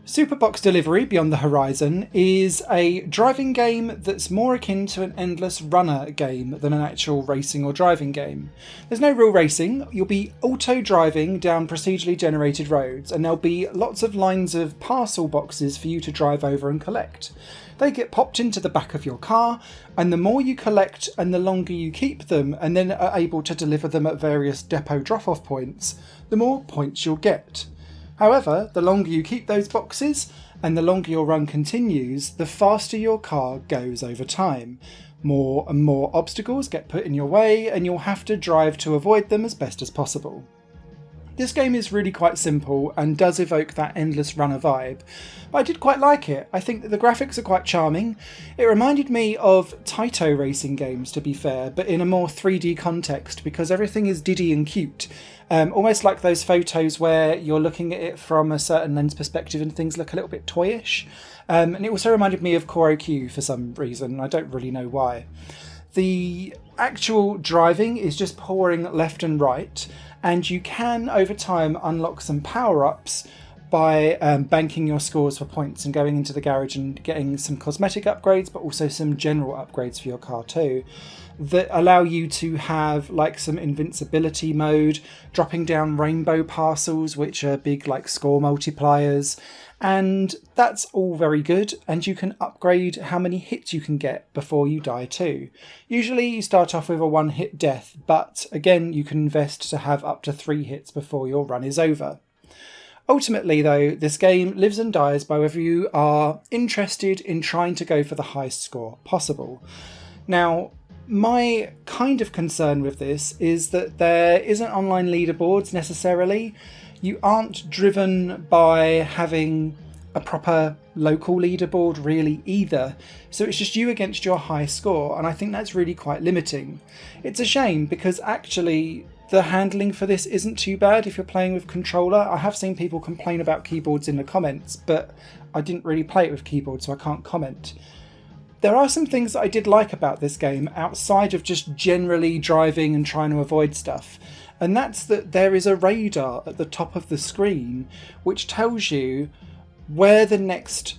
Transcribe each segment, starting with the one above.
Superbox Delivery Beyond the Horizon is a driving game that's more akin to an endless runner game than an actual racing or driving game. There's no real racing, you'll be auto-driving down procedurally generated roads, and there'll be lots of lines of parcel boxes for you to drive over and collect. They get popped into the back of your car, and the more you collect and the longer you keep them, and then are able to deliver them at various depot drop-off points, the more points you'll get. However, the longer you keep those boxes and the longer your run continues, the faster your car goes over time. More and more obstacles get put in your way and you'll have to drive to avoid them as best as possible. This game is really quite simple and does evoke that endless runner vibe, but I did quite like it. I think that the graphics are quite charming. It reminded me of Taito racing games, to be fair, but in a more 3D context because everything is diddy and cute. Almost like those photos where you're looking at it from a certain lens perspective and things look a little bit toyish. And it also reminded me of Koro Q for some reason. I don't really know why. The actual driving is just pouring left and right, and you can over time unlock some power-ups by banking your scores for points and going into the garage and getting some cosmetic upgrades, but also some general upgrades for your car too, that allow you to have like some invincibility mode, dropping down rainbow parcels, which are big like score multipliers. And that's all very good, and you can upgrade how many hits you can get before you die too. Usually you start off with a 1-hit death, but again you can invest to have up to 3 hits before your run is over. Ultimately though, this game lives and dies by whether you are interested in trying to go for the highest score possible. Now, my kind of concern with this is that there isn't online leaderboards necessarily. You aren't driven by having a proper local leaderboard really either, so it's just you against your high score, and I think that's really quite limiting. It's a shame because actually the handling for this isn't too bad if you're playing with controller. I have seen people complain about keyboards in the comments, but I didn't really play it with keyboard, so I can't comment. There are some things that I did like about this game outside of just generally driving and trying to avoid stuff. And that's that there is a radar at the top of the screen which tells you where the next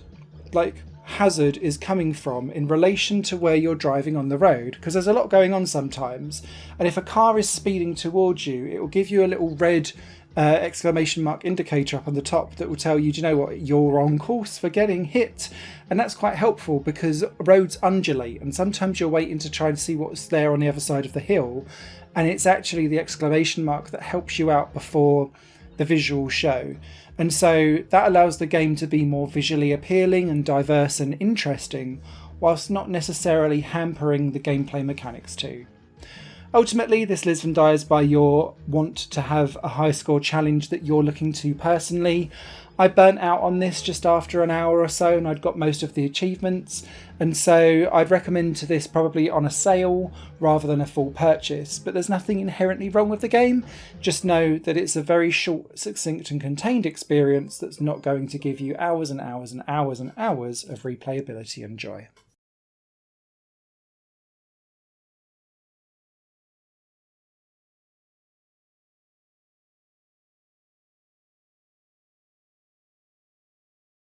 hazard is coming from in relation to where you're driving on the road, because there's a lot going on sometimes, and if a car is speeding towards you, it will give you a little red exclamation mark indicator up on the top that will tell you, do you know what, you're on course for getting hit. And that's quite helpful because roads undulate and sometimes you're waiting to try and see what's there on the other side of the hill, and it's actually the exclamation mark that helps you out before the visual show. And so that allows the game to be more visually appealing and diverse and interesting, whilst not necessarily hampering the gameplay mechanics too. Ultimately, this lives and dies by your want to have a high score challenge that you're looking to personally. I burnt out on this just after an hour or so and I'd got most of the achievements, and so I'd recommend this probably on a sale rather than a full purchase, but there's nothing inherently wrong with the game. Just know that it's a very short, succinct and contained experience that's not going to give you hours and hours and hours and hours of replayability and joy.